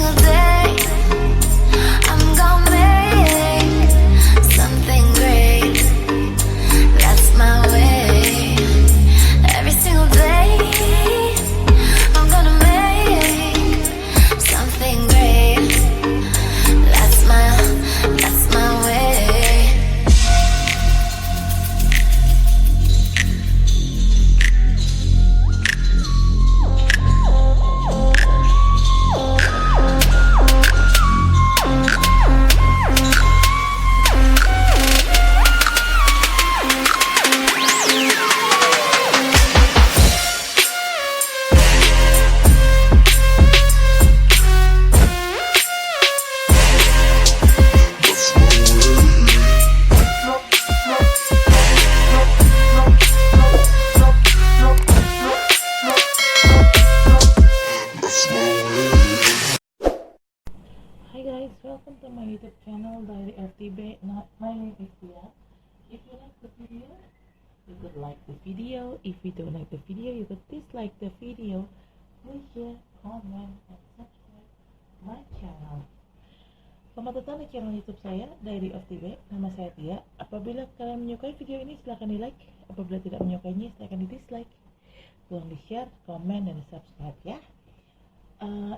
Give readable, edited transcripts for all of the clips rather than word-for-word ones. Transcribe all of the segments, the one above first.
single day I'm gonna make something great. That's my way. Every single day I'm gonna make something great. That's my way. Hi guys, welcome to my YouTube channel Diary FTB. My name is Tia. If you like the video, you could like the video. If you don't like the video, you could dislike the video. Please share, comment, and subscribe my channel. Selamat datang di channel YouTube saya Diary FTB. Nama saya Tia. Apabila kalian menyukai video ini, silahkan di like. Apabila tidak menyukainya, silahkan di dislike. Tolong di share, comment, dan subscribe ya.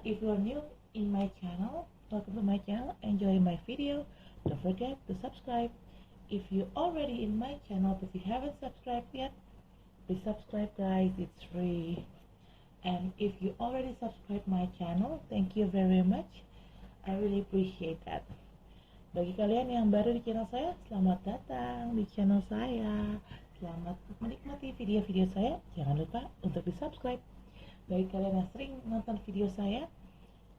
If you are new in my channel, welcome to my channel. Enjoy my video. Don't forget to subscribe. If you already in my channel but you haven't subscribed yet, please subscribe guys. It's free. And if you already subscribed my channel, thank you very much. I really appreciate that. Bagi kalian yang baru di channel saya, selamat datang di channel saya. Selamat menikmati video-video saya. Jangan lupa untuk di subscribe. Bagi kalian yang sering nonton video saya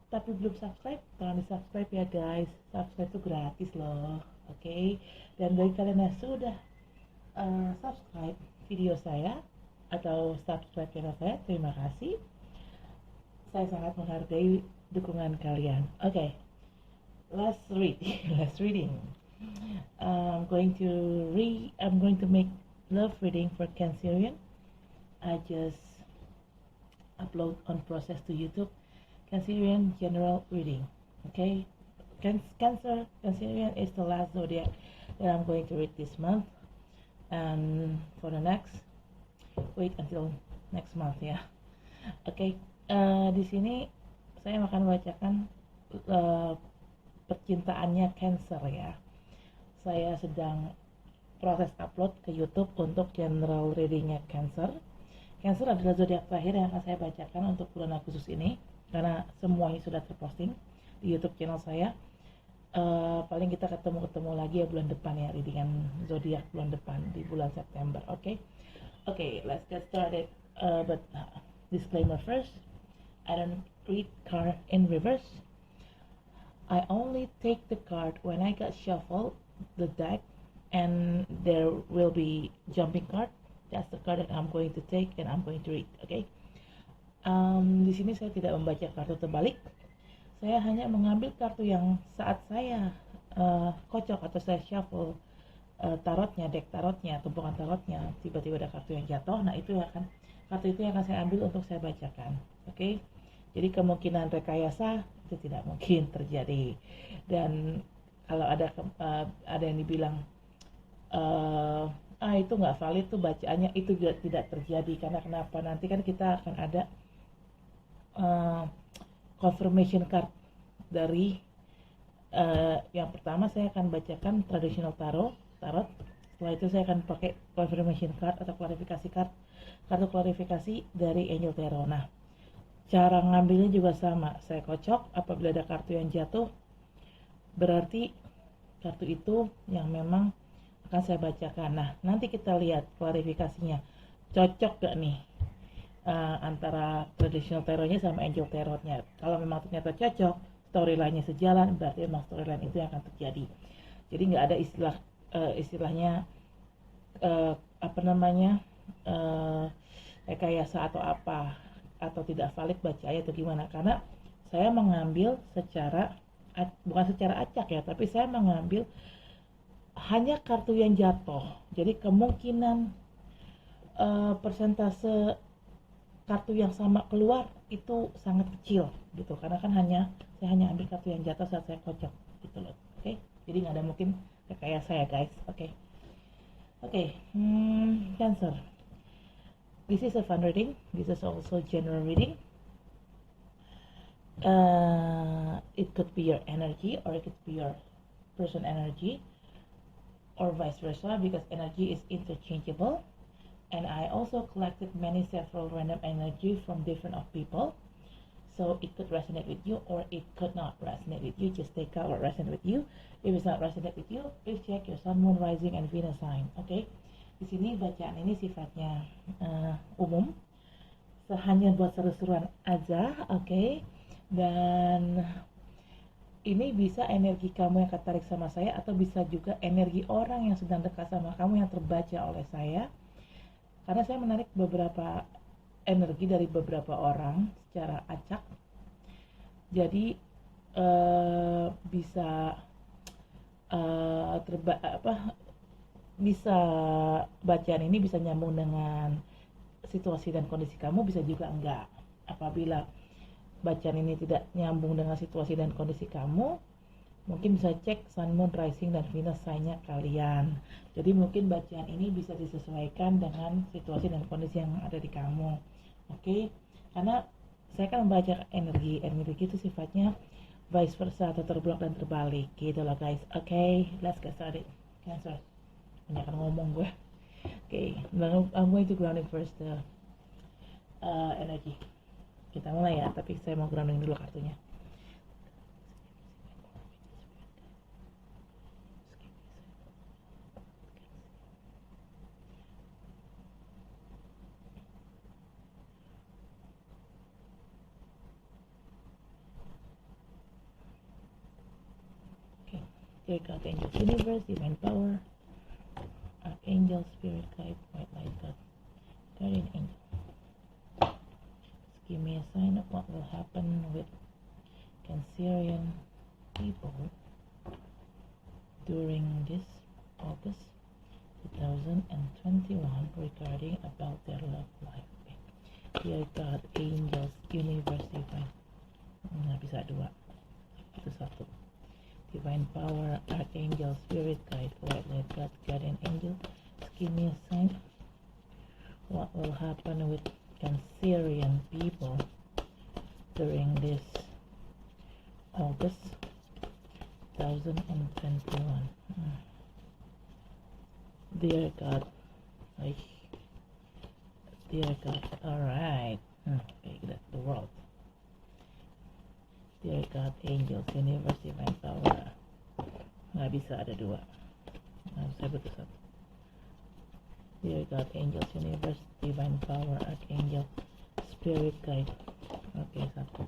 tapi belum subscribe, tolong di subscribe ya guys. Subscribe itu gratis loh, oke? Dan bagi kalian yang sudah subscribe video saya atau subscribe channel saya, terima kasih. Saya sangat menghargai dukungan kalian. Oke, let's read. Let's reading. I'm going to make love reading for Cancerian. I just upload on process to YouTube. Cancerian general reading. Okay, Cancerian is the last zodiac that I'm going to read this month, and for the next, wait until next month ya. Okay, di sini saya akan bacakan percintaannya Cancer ya. Saya sedang proses upload ke YouTube untuk general readingnya Cancer. Cancer adalah zodiak terakhir yang akan saya bacakan untuk bulan Agustus ini, karena semuanya sudah terposting di YouTube channel saya. Paling kita ketemu lagi ya bulan depan ya, readingan zodiak bulan depan di bulan September. Okay, let's get started. But disclaimer first, I don't read card in reverse. I only take the card when I got shuffle the deck and there will be jumping card. That's the card that I'm going to take and I'm going to read. Okay. Di sini saya tidak membaca kartu terbalik. Saya hanya mengambil kartu yang saat saya kocok atau saya shuffle tarotnya, deck tarotnya, tumpukan tarotnya, tiba-tiba ada kartu yang jatuh. Nah, kartu itu yang akan saya ambil untuk saya bacakan. Oke. Jadi kemungkinan rekayasa itu tidak mungkin terjadi. Dan kalau ada yang dibilang itu nggak valid tuh bacaannya, itu juga tidak terjadi. Karena kenapa? Nanti kan kita akan ada confirmation card dari yang pertama saya akan bacakan traditional tarot. Setelah itu saya akan pakai confirmation card atau klarifikasi card, kartu klarifikasi dari Angel Tarot. Nah, cara ngambilnya juga sama. Saya kocok, apabila ada kartu yang jatuh, berarti kartu itu yang memang akan saya bacakan. Nah, nanti kita lihat klarifikasinya cocok gak nih antara traditional tarotnya sama angel tarotnya. Kalau memang ternyata cocok, storyline-nya sejalan, berarti memang storyline itu yang akan terjadi. Jadi nggak ada istilahnya rekayasa atau apa, atau tidak valid bacanya atau gimana. Karena saya mengambil bukan secara acak ya, tapi saya mengambil hanya kartu yang jatuh. Jadi kemungkinan persentase kartu yang sama keluar itu sangat kecil gitu, karena kan saya hanya ambil kartu yang jatuh saat saya kocok gitu loh. Oke, jadi nggak ada mungkin kayak saya guys. Oke. Cancer, this is a fun reading, this is also general reading. It could be your energy or it could be your person energy, or vice versa, because energy is interchangeable. And I also collected several random energy from different of people, so it could resonate with you or it could not resonate with you. Just take out what resonate with you. If it's not resonate with you, please check your sun, moon, rising, and Venus sign. Oke. Di sini bacaan ini sifatnya umum, hanya buat seru-seruan aja. Oke. Dan ini bisa energi kamu yang ketarik sama saya, atau bisa juga energi orang yang sedang dekat sama kamu yang terbaca oleh saya. Karena saya menarik beberapa energi dari beberapa orang secara acak, jadi bisa bisa bacaan ini bisa nyambung dengan situasi dan kondisi kamu, bisa juga enggak. Apabila bacaan ini tidak nyambung dengan situasi dan kondisi kamu, mungkin bisa cek sun, moon, rising, dan Venus sign-nya kalian. Jadi mungkin bacaan ini bisa disesuaikan dengan situasi dan kondisi yang ada di kamu. Oke? Karena saya kan membaca energi itu sifatnya vice versa, atau terbelak dan terbalik gitu loh guys. Oke, let's get started. Cancer, banyak ngomong gue. Oke, I'm going to grounding first the energy. Kita mulai ya, tapi saya mau grounding dulu kartunya. Dear God, angels, universe, divine power, archangel, spirit guide, white light God, guardian angel. Just give me a sign of what will happen with Cancerian people during this August 2021 regarding about their love life. Dear God, angels, universe, divine. Nggak bisa dua, itu satu. Divine power, archangel, spirit guide, white light God, guardian angel. Just give me a sign. What will happen with Cancerian people during this August 2021? Dear God, dear God. All right. Okay, that's the world. Dear God, angels, universe, divine power. Nggak bisa ada dua. Saya butuh satu. Dear God, angels, universe, divine power, archangel, spirit guide. Oke, satu.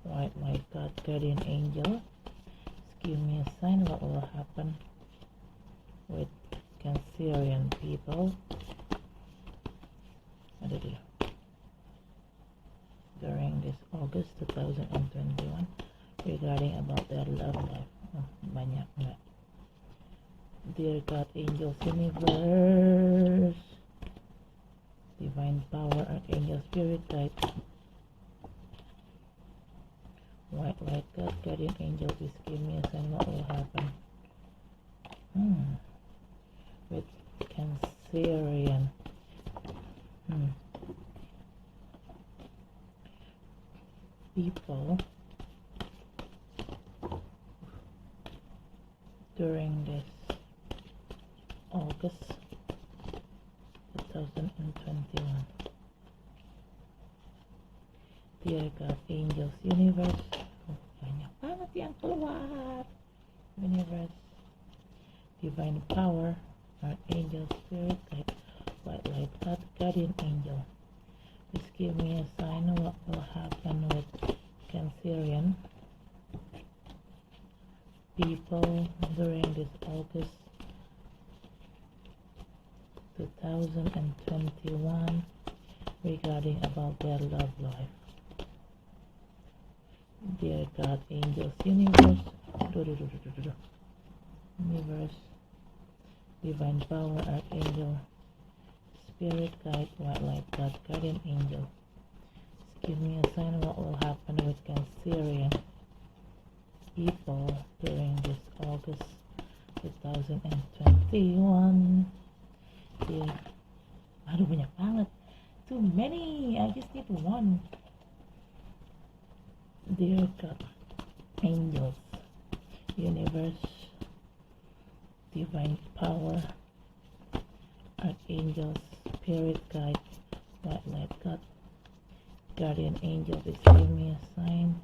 White light God, guardian angel. Just give me a sign what will happen with Cancerian people. Ada dia. During this August 2021 regarding about their love life. Banyak enggak. Dear God, angels, universe, divine power, archangel, spirit guide, white light God, guardian angel, please give me a sign what will happen with Cancerian people during this August 2021. Dear God, angels, universe. Banyak banget yang keluar. Universe, divine power, archangel, spirit guide, white light God, guardian angel. Please give me a sign what will happen with Cancerian people during this August 2021 regarding about their love life. Dear God, angels, universe, universe, divine power, archangel, spirit guide, white light god, guardian angel. Give me a sign what will happen with Cancerian people during this August 2021. Dear, aduh banyak banget. Too many. I just need one. Dear God, angels, universe, divine power, archangels, spirit guide, white light God, guardian angel, please give me a sign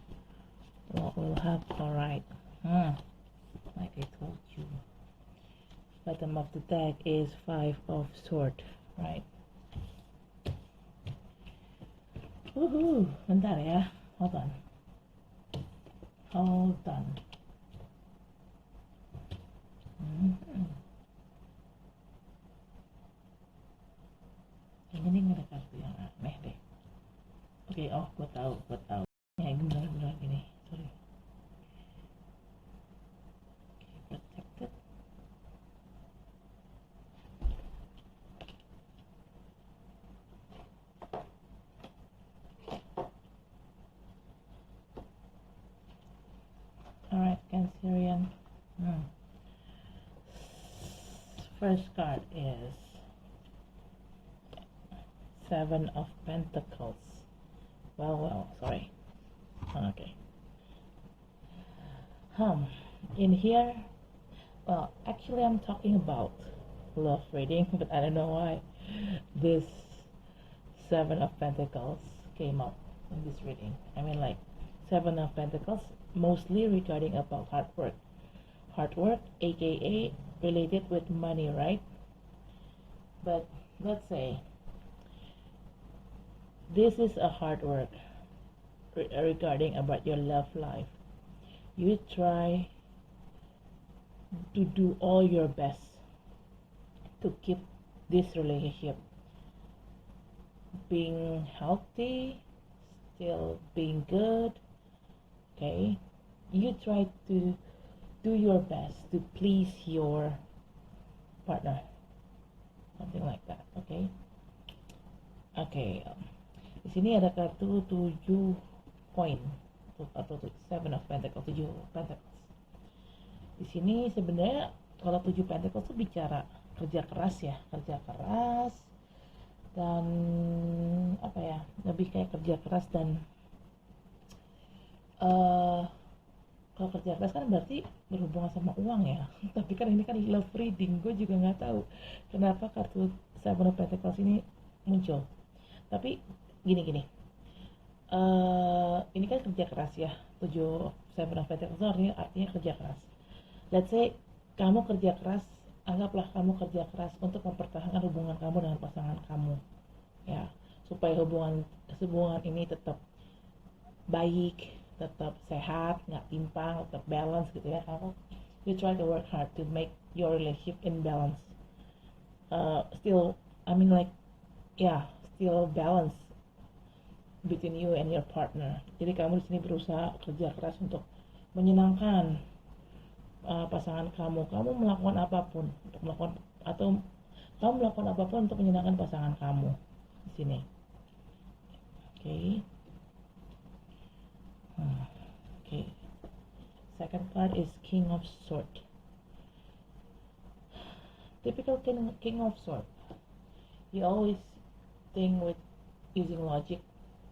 what will happen. Alright, like I told you, bottom of the deck is 5 of Swords, right? Woohoo, bentar ya, hold on. Ini nih nggak ada kartu yang aneh deh. Oke, gue tahu. Ya, bener gini. Sorry. Oke, protected. Alright, Cancerian. First card is 7 of Pentacles. Well, sorry. Okay. In here, well, actually I'm talking about love reading, but I don't know why this 7 of Pentacles came up in this reading. I mean, like, 7 of Pentacles, mostly regarding about hard work, aka related with money, right? But let's say this is a hard work regarding about your love life. You try to do all your best to keep this relationship being healthy, still being good. Okay, you try to do your best to please your partner, something like that. Okay. Di sini ada kartu 7 koin atau 7 of Pentacles, 7 Pentacles. Di sini sebenarnya kalau 7 Pentacles itu bicara kerja keras dan apa ya, lebih kayak kerja keras dan kalau kerja keras kan berarti berhubungan sama uang ya. Tapi kan ini kan love reading, gue juga nggak tahu kenapa kartu 7 of Pentacles ini muncul. Tapi gini, ini kan kerja keras ya, 7 of Pentacles artinya kerja keras. Let's say kamu kerja keras, anggaplah kamu kerja keras untuk mempertahankan hubungan kamu dengan pasangan kamu, ya, supaya hubungan ini tetap baik, tetap sehat, nggak timpang, tetap balance gitu ya. You try to work hard to make your relationship in balance. Still balance between you and your partner. Jadi kamu di sini berusaha kerja keras untuk menyenangkan pasangan kamu. Kamu melakukan apapun untuk menyenangkan pasangan kamu di sini. Okay. Second card is King of Swords. Typical King of Swords. He always think with using logic,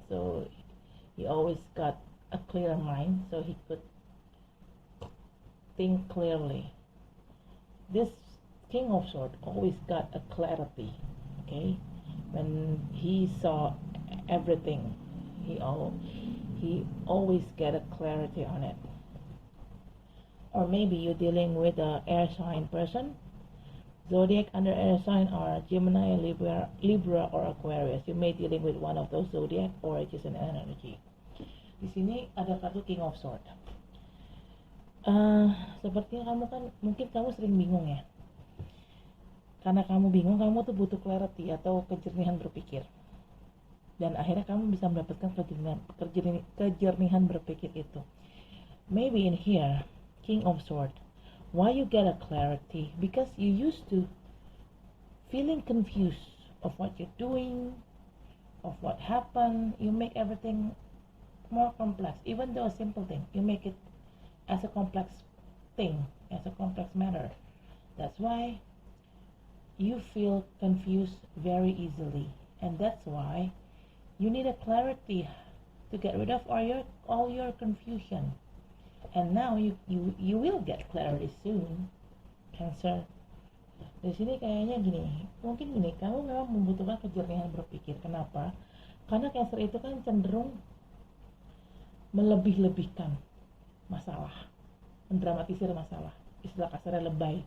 so he always got a clear mind, so he could think clearly. This King of Swords always got a clarity. Okay, when he saw everything, he always get a clarity on it. Or maybe you're dealing with an air sign person. Zodiac under air sign are Gemini, Libra, or Aquarius. You may dealing with one of those zodiac, or it is an energy. Di sini ada kartu King of Swords. Sepertinya mungkin kamu sering bingung ya. Karena kamu bingung, kamu tuh butuh clarity atau kejernihan berpikir. Dan akhirnya kamu bisa mendapatkan kejernihan berpikir itu. Maybe in here, King of Swords, why you get a clarity? Because you used to feeling confused of what you're doing, of what happened. You make everything more complex. Even though a simple thing, you make it as a complex thing, as a complex matter. That's why you feel confused very easily, and that's why you need a clarity to get rid of all your confusion. And now you will get clarity soon, Cancer. Di sini kayaknya gini, mungkin gini, kamu memang membutuhkan kejernihan berpikir. Kenapa? Karena Cancer itu kan cenderung melebih-lebihkan masalah, mendramatisir masalah, istilah kasarnya lebay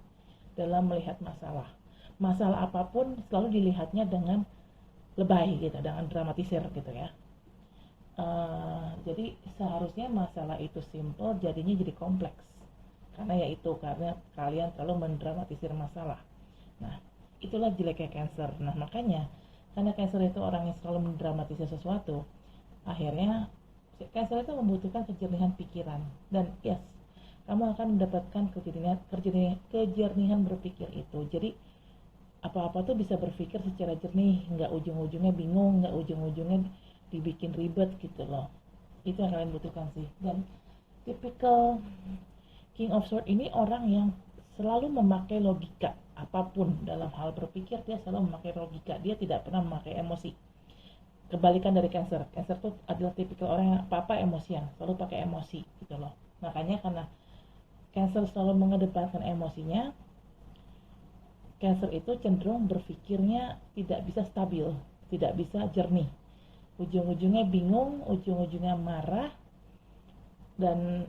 dalam melihat masalah. Masalah apapun selalu dilihatnya dengan lebay gitu, dengan dramatisir gitu ya. Jadi seharusnya masalah itu simple, jadinya jadi kompleks. Karena kalian terlalu mendramatisir masalah. Nah, itulah jeleknya Cancer. Nah, makanya karena Cancer itu orang yang selalu mendramatisir sesuatu, akhirnya Cancer itu membutuhkan kejernihan pikiran. Dan yes, kamu akan mendapatkan kejernihan berpikir itu. Jadi apa-apa tuh bisa berpikir secara jernih, nggak ujung-ujungnya bingung, nggak ujung-ujungnya dibikin ribet gitu loh. Itu yang kalian butuhkan sih. Dan tipikal King of Swords ini orang yang selalu memakai logika. Apapun dalam hal berpikir, dia selalu memakai logika. Dia tidak pernah memakai emosi. Kebalikan dari Cancer. Cancer tuh adalah tipikal orang yang apa-apa emosian, selalu pakai emosi gitu loh. Makanya karena Cancer selalu mengedepankan emosinya, Cancer itu cenderung berpikirnya tidak bisa stabil, tidak bisa jernih. Ujung-ujungnya bingung, ujung-ujungnya marah, dan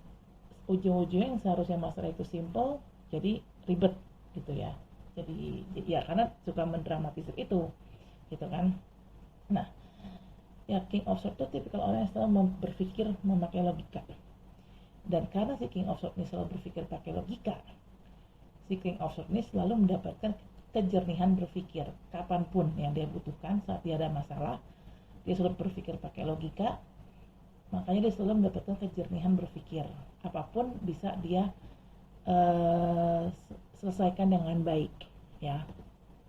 ujung-ujungnya yang seharusnya masalah itu simple jadi ribet gitu ya. Jadi ya karena suka mendramatisir itu gitu kan. Nah, ya King of Swords itu tipikal orang yang selalu berpikir memakai logika. Dan karena si King of Swords ini selalu berpikir pakai logika, si King of Swords ini selalu mendapatkan kejernihan berpikir kapanpun yang dia butuhkan. Saat dia ada masalah, dia selalu berpikir pakai logika, makanya dia selalu mendapatkan kejernihan berpikir. Apapun bisa dia selesaikan dengan baik ya,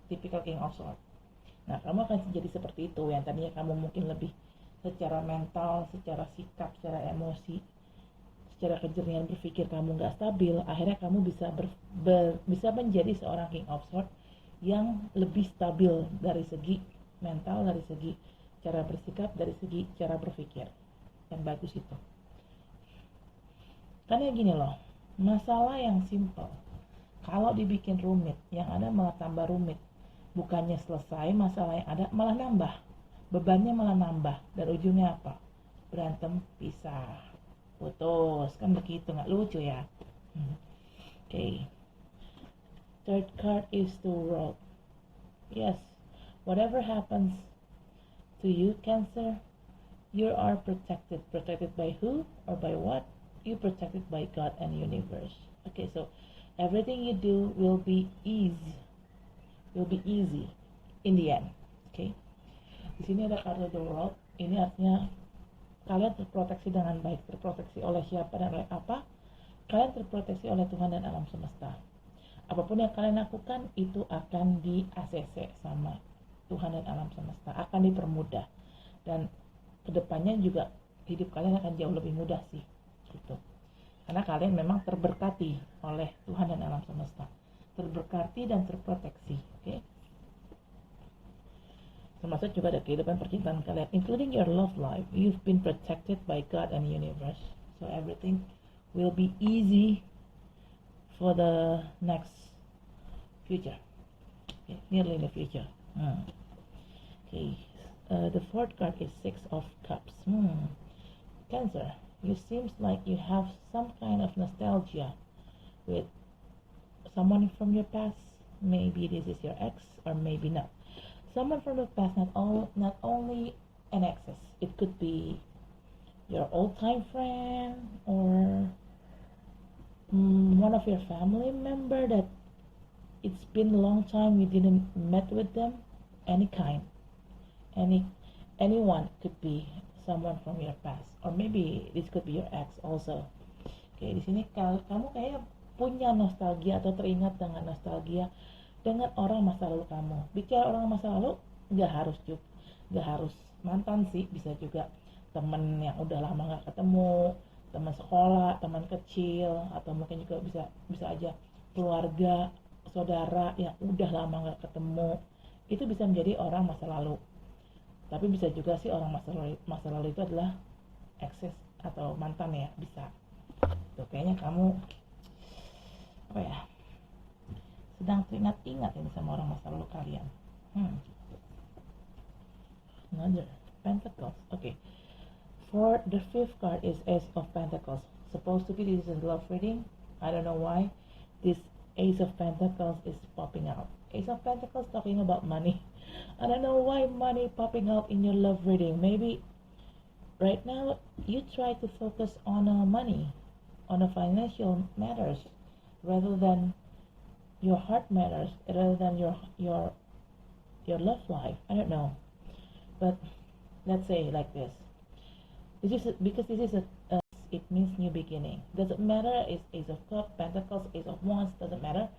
tipikal King of Swords. Nah, kamu akan jadi seperti itu. Yang tadinya kamu mungkin lebih secara mental, secara sikap, secara emosi, secara kejernihan berpikir kamu nggak stabil, akhirnya kamu bisa menjadi seorang King of Swords yang lebih stabil dari segi mental, dari segi cara bersikap, dari segi cara berpikir. Yang bagus itu. Karena gini loh, masalah yang simple kalau dibikin rumit, yang ada malah tambah rumit. Bukannya selesai, masalah yang ada malah nambah, bebannya malah nambah, dan ujungnya apa? Berantem, pisah, putus, kan begitu, nggak lucu ya. Okay. Third card is the World. Yes, whatever happens to you, Cancer, you are protected. Protected by who or by what? You protected by God and universe. Okay, so everything you do will be easy. Will be easy in the end. Okay. Di sini ada kartu the World. Ini artinya kalian terproteksi dengan baik. Terproteksi oleh siapa dan oleh apa? Kalian terproteksi oleh Tuhan dan alam semesta. Apapun yang kalian lakukan itu akan di ACC sama Tuhan dan alam semesta, akan dipermudah. Dan kedepannya juga hidup kalian akan jauh lebih mudah sih gitu. Karena kalian memang terberkati oleh Tuhan dan alam semesta, terberkati dan terproteksi. Okay? Termasuk juga ada kehidupan percintaan kalian, including your love life. You've been protected by God and universe, so everything will be easy for the next future. Okay, nearly in the future. Okay, the fourth card is Six of Cups. Cancer, you seems like you have some kind of nostalgia with someone from your past. Maybe this is your ex, or maybe not. Someone from the past, not only an ex. It could be your old-time friend, or one of your family member that it's been a long time you didn't met with them. Anyone could be someone from your past, or maybe this could be your ex also. Oke, di sini kamu kayak punya nostalgia atau teringat dengan nostalgia dengan orang masa lalu kamu. Bicara orang masa lalu, nggak harus mantan sih, bisa juga temen yang udah lama nggak ketemu, teman sekolah, teman kecil, atau mungkin juga bisa aja keluarga, saudara yang udah lama nggak ketemu. Itu bisa menjadi orang masa lalu. Tapi bisa juga sih orang masa lalu itu adalah eksis atau mantan ya, bisa. Tuh kayaknya kamu apa ya, sedang teringat-ingat ini sama orang masa lalu kalian. Another Pentacles. Okay. For the fifth card is Ace of Pentacles. Supposed to be this is a love reading. I don't know why this Ace of Pentacles is popping out. Ace of Pentacles talking about money. I don't know why money popping out in your love reading. Maybe right now you try to focus on money, on the financial matters, rather than your heart matters, rather than your love life. I don't know, but let's say like this. Because this is it means new beginning. Doesn't matter. It's Ace of Cups, Pentacles, Ace of Wands. Doesn't matter.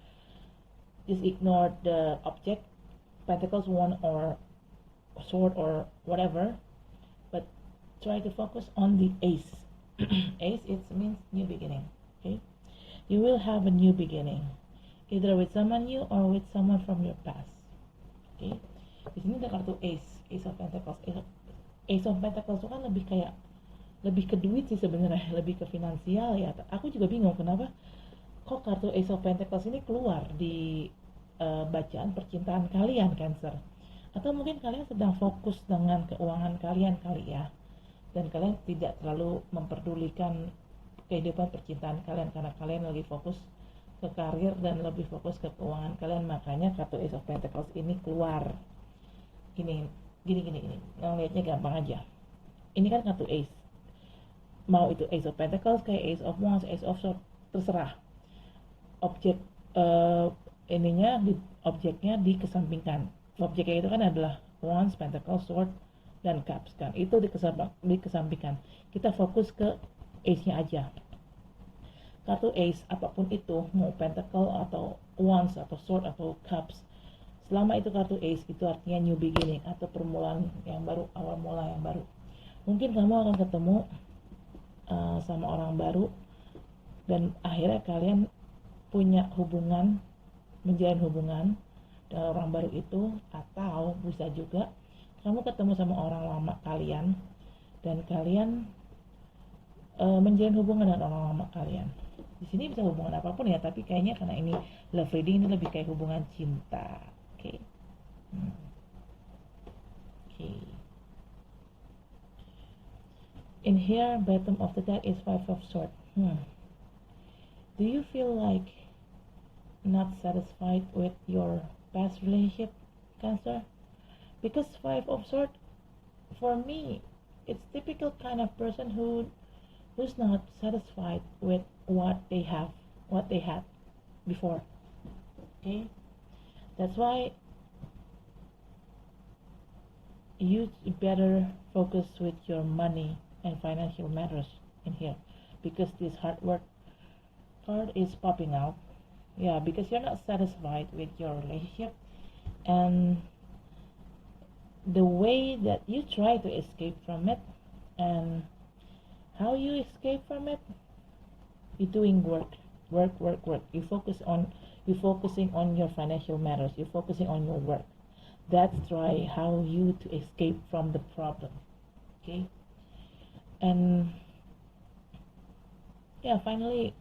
Just ignore the object, Pentacles, Wand, or Sword, or whatever. But try to focus on the Ace. Ace, it means new beginning. Okay, you will have a new beginning, either with someone new or with someone from your past. Okay, di sini ada kartu Ace of Pentacles. Ace of Pentacles itu kan lebih ke duit sih sebenarnya, lebih ke finansial ya. Aku juga bingung kenapa kok kartu Ace of Pentacles ini keluar di bacaan percintaan kalian, Cancer. Atau mungkin kalian sedang fokus dengan keuangan kalian kali ya, dan kalian tidak terlalu memperdulikan kehidupan percintaan kalian karena kalian lagi fokus ke karir dan lebih fokus ke keuangan kalian. Makanya kartu Ace of Pentacles ini keluar. Gini, ngelihatnya gampang aja. Ini kan kartu Ace, mau itu Ace of Pentacles kayak Ace of Wands, Ace of Swords, terserah. Objek objeknya dikesampingkan. Objeknya itu kan adalah Wands, Pentacles, Sword, dan Cups kan. Itu dikesampingkan. Kita fokus ke Ace-nya aja. Kartu Ace apapun itu, mau Pentacle atau Wands atau Sword atau Cups, selama itu kartu Ace, itu artinya new beginning atau permulaan yang baru, awal mula yang baru. Mungkin kamu akan ketemu sama orang baru dan akhirnya kalian punya hubungan, menjalin hubungan dengan orang baru itu. Atau bisa juga kamu ketemu sama orang lama kalian dan kalian menjalin hubungan dengan orang lama kalian. Di sini bisa hubungan apapun ya, tapi kayaknya karena ini love reading, ini lebih kayak hubungan cinta. Oke. In here, bottom of the deck is Five of Swords. Do you feel like not satisfied with your past relationship, Cancer? Because Five of Swords, for me, it's typical kind of person who's not satisfied with what they had before. Okay, that's why you better focus with your money and financial matters in here, because this hard work card is popping out. Yeah, because you're not satisfied with your relationship, and the way that you try to escape from it, and how you escape from it, you're doing work. You're focusing on your financial matters. You're focusing on your work. That's try how you to escape from the problem. Okay, and yeah, finally,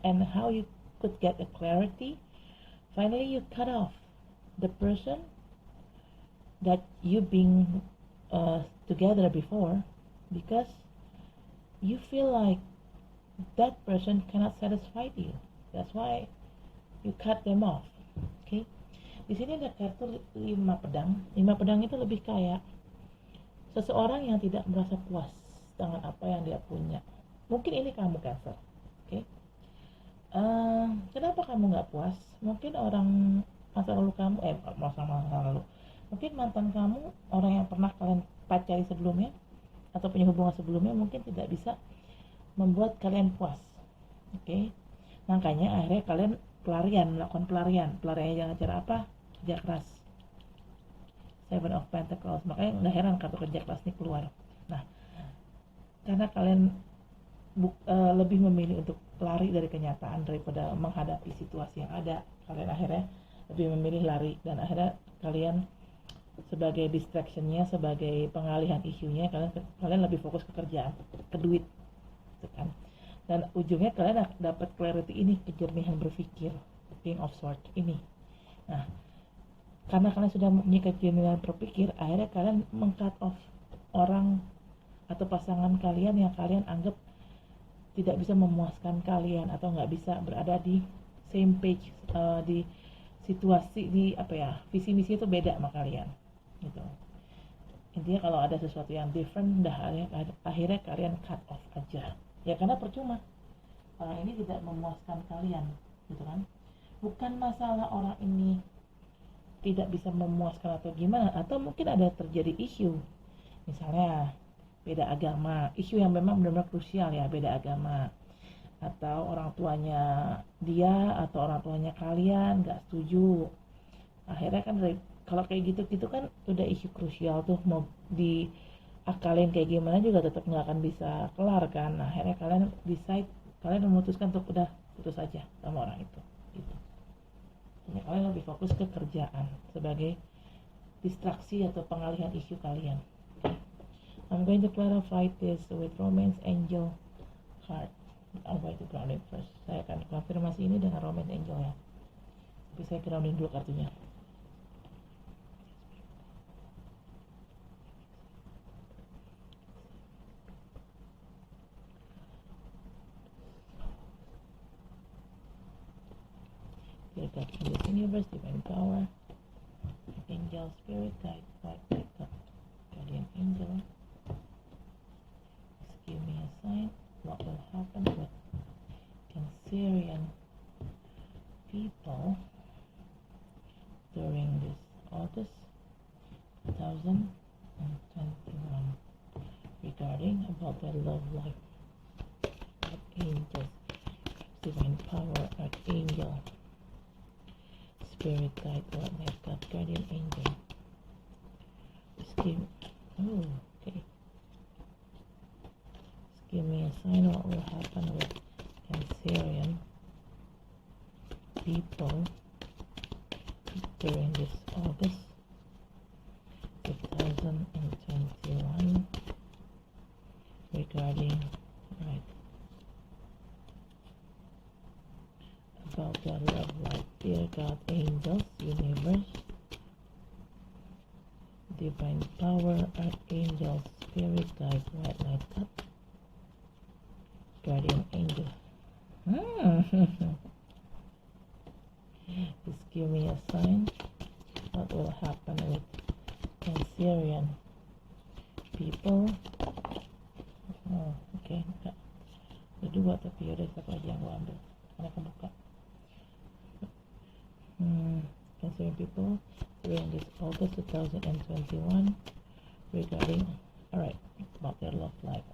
and how you could get a clarity. Finally, you cut off the person that you been together before, because you feel like that person cannot satisfy you. That's why you cut them off. Okay. Di sini ada kartu 5 pedang. 5 pedang itu lebih kayak seseorang yang tidak merasa puas dengan apa yang dia punya. Mungkin ini kamu, Cancer. Oke. Kenapa kamu nggak puas? Mungkin orang masa lalu kamu, masa lalu. Mungkin mantan kamu, orang yang pernah kalian pacari sebelumnya atau punya hubungan sebelumnya, mungkin tidak bisa membuat kalian puas. Oke. Makanya akhirnya kalian melakukan pelarian. Pelariannya dengan cara apa? Kerja keras. Seven of Pentacles. Makanya nggak heran kartu kerja keras ini keluar. Nah, karena kalian lebih memilih untuk lari dari kenyataan daripada menghadapi situasi yang ada, kalian akhirnya lebih memilih lari, dan akhirnya kalian sebagai distractionnya, sebagai pengalihan isunya, kalian lebih fokus ke kerjaan, ke duit, gitu kan. Dan ujungnya kalian dapat clarity ini, kejernihan berpikir, King of Swords ini. Nah, karena kalian sudah mempunyai kejernihan berpikir, akhirnya kalian meng-cut off orang atau pasangan kalian yang kalian anggap tidak bisa memuaskan kalian atau nggak bisa berada di same page, di situasi, di visi misi itu beda sama kalian gitu. Intinya kalau ada sesuatu yang different, akhirnya kalian cut off aja ya, karena percuma, orang ini tidak memuaskan kalian gitu kan. Bukan masalah orang ini tidak bisa memuaskan atau gimana, atau mungkin ada terjadi isu, misalnya beda agama, isu yang memang benar-benar krusial ya, beda agama, atau orang tuanya dia atau orang tuanya kalian nggak setuju. Akhirnya kan kalau kayak gitu kan udah isu krusial tuh, mau diakalin kayak gimana juga tetap nggak akan bisa kelar kan. Nah, akhirnya kalian memutuskan untuk udah putus aja sama orang itu gitu. Jadi kalian lebih fokus ke kerjaan sebagai distraksi atau pengalihan isu kalian. I'm going to clarify this with Romance Angel card. I'm going to ground it first. Saya akan konfirmasi ini dengan Romance Angel ya. Tapi saya grounding dulu kartunya. Dear God, in this universe, divine power, angel, spirit, guide, guardian angel. Give me a sign what will happen with Cancerian people during this August 2021 regarding about their love life. Archangels, divine power, archangel, spirit guide, what my God, guardian angel. Okay. Give me a sign what will happen with Cancerian people during this August 2021 regarding about their love life. Dear God, angels, universe, divine power, archangels, spirit guide, white light cup, guardian angel. Just give me a sign what will happen with Cancerian people. Okay, enggak ada dua, tapi udah satu aja yang gue ambil karena kebuka. Cancerian people during this August 2021 regarding about their love life.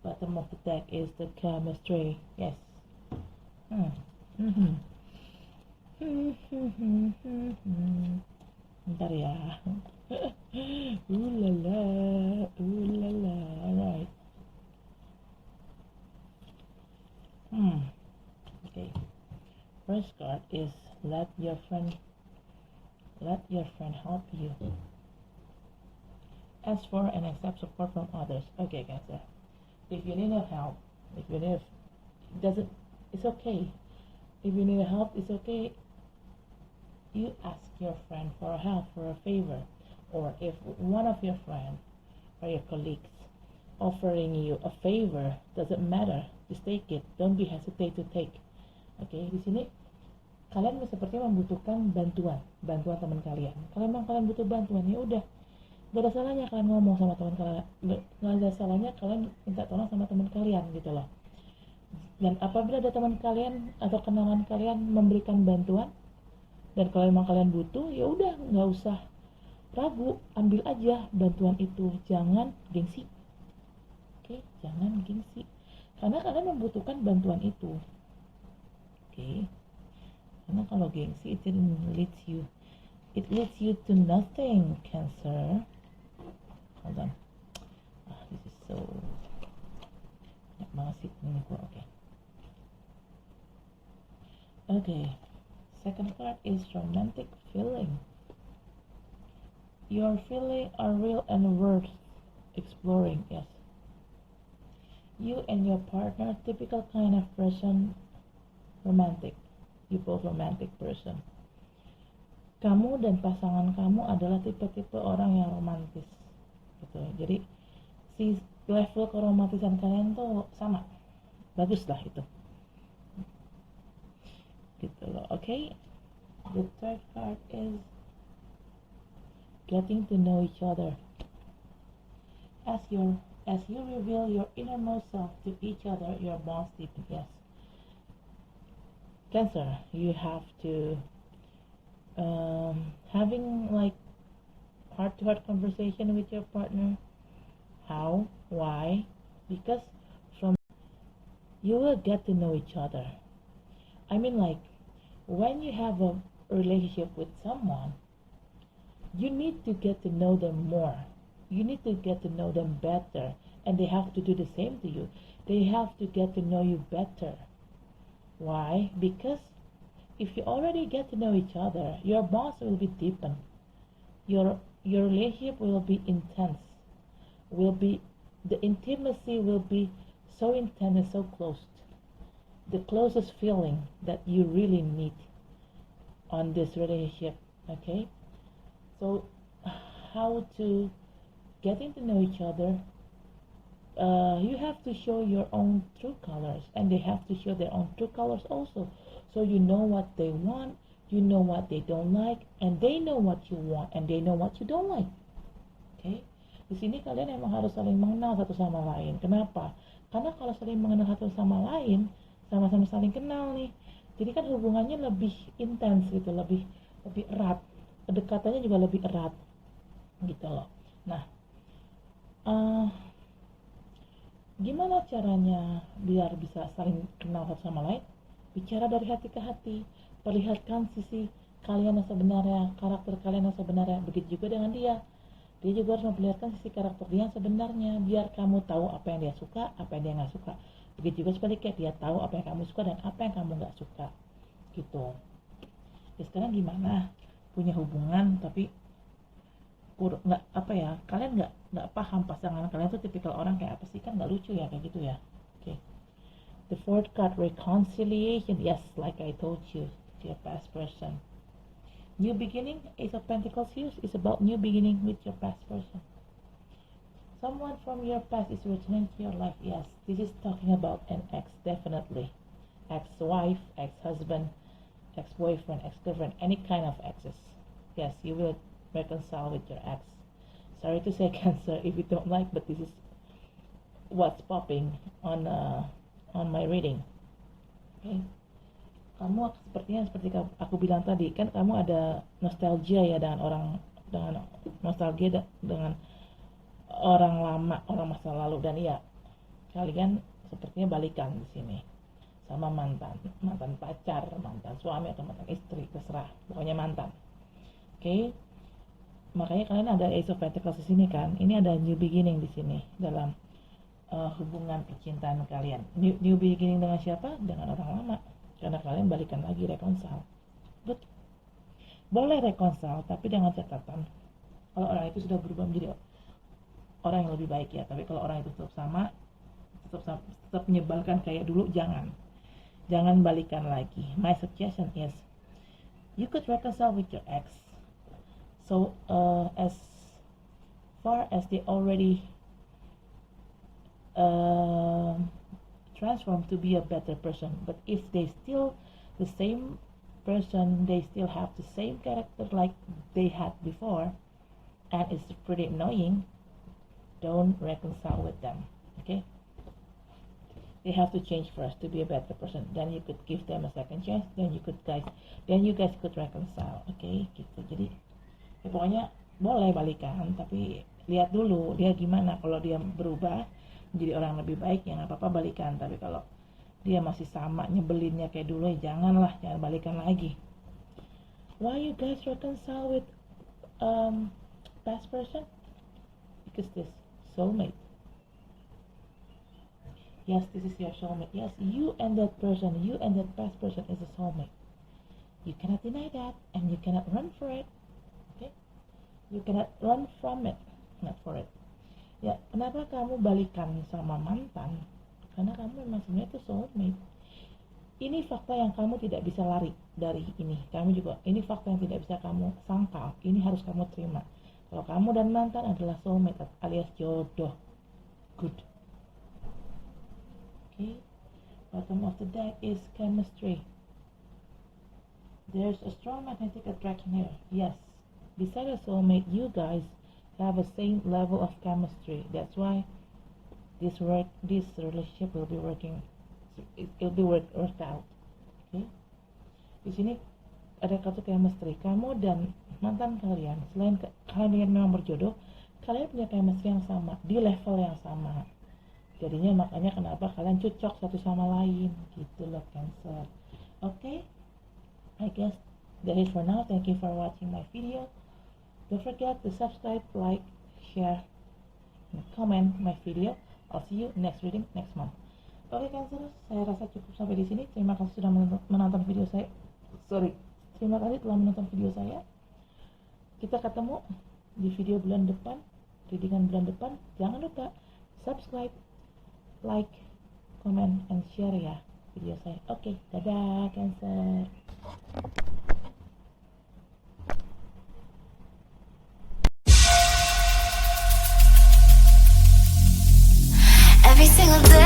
Bottom of the deck is the chemistry. Yes. Bentar ya. Ooh la la. Alright. Okay. First card is let your friend help you. Ask for and accept support from others. Okay, Cancer. If you need help, it's okay. If you need help, it's okay. You ask your friend for help, for a favor, or if one of your friends or your colleagues offering you a favor, doesn't matter. Just take it. Don't be hesitate to take. Okay, di sini kalian sepertinya membutuhkan bantuan teman kalian. Kalau memang kalian butuh bantuan, ya udah. Gak ada salahnya kalian ngomong sama teman kalian, gak ada salahnya kalian minta tolong sama teman kalian gitu loh. Dan apabila ada teman kalian atau kenalan kalian memberikan bantuan dan kalau memang kalian butuh, ya udah, nggak usah ragu, ambil aja bantuan itu. Jangan gengsi. Oke, jangan gengsi karena kalian membutuhkan bantuan itu. Oke, karena kalau gengsi itu leads you It leads you to nothing, Cancer. Hold on. This is so banyak banget sih ini gua. Okay. Second card is romantic feeling. Your feelings are real and worth exploring. Yes. You and your partner, typical kind of person, romantic. You both romantic person. Kamu dan pasangan kamu adalah tipe-tipe orang yang romantis, gitu. Jadi si level keromantisan kalian tuh sama, bagus lah itu, gitu loh. Okay. The third card is getting to know each other. As you reveal your innermost self to each other, your bonds deepen. Yes. Cancer, you have to having like heart-to-heart conversation with your partner. How? Why? Because from you will get to know each other. I mean, like when you have a relationship with someone, you need to get to know them more. You need to get to know them better, and they have to do the same to you. They have to get to know you better. Why? Because if you already get to know each other, your bonds will be deepened. Your relationship will be intense. The intimacy will be so intense and so close. The closest feeling that you really need on this relationship. Okay? So how to getting to know each other? You have to show your own true colors, and they have to show their own true colors also. So you know what they want, you know what they don't like, and they know what you want, and they know what you don't like. Okay? Di sini kalian emang harus saling mengenal satu sama lain. Kenapa? Karena kalau saling mengenal satu sama lain, sama-sama saling kenal nih, jadi kan hubungannya lebih intens gitu, lebih erat, kedekatannya juga lebih erat, gitu loh. Nah, gimana caranya biar bisa saling kenal satu sama lain? Bicara dari hati ke hati, perlihatkan sisi kalian yang sebenarnya, karakter kalian yang sebenarnya. Begitu juga dengan dia juga harus memperlihatkan sisi karakter dia yang sebenarnya, biar kamu tahu apa yang dia suka, apa yang dia nggak suka. Begitu juga sebaliknya, dia tahu apa yang kamu suka dan apa yang kamu nggak suka, gitu. Ya sekarang gimana? Punya hubungan tapi nggak kalian nggak paham pasangan kalian tuh tipikal orang kayak apa sih, kan nggak lucu ya kayak gitu ya. Okay. The fourth card, reconciliation. Yes, like I told you, to your past person. New beginning. Ace of Pentacles here is about new beginning with your past person. Someone from your past is returning to your life. Yes, this is talking about an ex, definitely. Ex-wife, ex-husband, ex-boyfriend, ex-girlfriend, any kind of exes. Yes, you will reconcile with your ex. Sorry to say, Cancer, if you don't like, but this is what's popping on my reading. Okay. Kamu sepertinya seperti aku bilang tadi, kan kamu ada nostalgia ya dengan nostalgia dengan orang lama, orang masa lalu, dan iya, kalian sepertinya balikan di sini sama mantan pacar, mantan suami atau mantan istri, terserah, pokoknya mantan. Okay. Makanya kalian ada Ace of Pentacles di sini kan. Ini ada new beginning di sini dalam hubungan percintaan kalian. New beginning dengan siapa? Dengan orang lama. Karena kalian balikan lagi, reconcile. But boleh reconcile, tapi dengan catatan kalau orang itu sudah berubah menjadi orang yang lebih baik ya. Tapi kalau orang itu tetap menyebalkan kayak dulu, jangan balikan lagi. My suggestion is you could reconcile with your ex. So as far as they already transform to be a better person, but if they still the same person, they still have the same character like they had before, and it's pretty annoying, don't reconcile with them. Okay, they have to change first to be a better person, then you could give them a second chance, then you guys could reconcile. Okay, gitu. Jadi ya pokoknya boleh balikan, tapi lihat dulu dia gimana. Kalau dia berubah menjadi orang lebih baik, ya nggak apa-apa balikan. Tapi kalau dia masih sama nyebelinnya kayak dulu, ya jangan balikan lagi. Why you guys reconcile with past person? Because this soulmate. Yes, this is your soulmate. Yes, you and that person, you and that past person is a soulmate. You cannot deny that, and you cannot run for it. Okay? You cannot run from it, not for it. Ya, kenapa kamu balikan sama mantan? Karena kamu memang sebenarnya itu soulmate. Ini fakta yang kamu tidak bisa lari dari ini. Kamu juga, ini fakta yang tidak bisa kamu sangkal. Ini harus kamu terima. Kalau kamu dan mantan adalah soulmate alias jodoh. Good. Okay. Bottom of the deck is chemistry. There's a strong magnetic attraction here. Yes. Beside a soulmate, you guys have a same level of chemistry. That's why this relationship will be working. It'll be worked out. Okay. Di sini ada kartu chemistry. Kamu dan mantan kalian, selain kalian memang berjodoh, kalian punya chemistry yang sama, di level yang sama. Jadinya makanya kenapa kalian cocok satu sama lain, gitu loh Cancer. Okay. I guess that is for now. Thank you for watching my video. Don't forget to subscribe, like, share, and comment my video. I'll see you next reading next month. Oke Cancer, saya rasa cukup sampai di sini. Terima kasih sudah menonton video saya. Terima kasih telah menonton video saya. Kita ketemu di video bulan depan, readingan bulan depan. Jangan lupa subscribe, like, comment, and share ya video saya. Oke, dadah Cancer. Every single day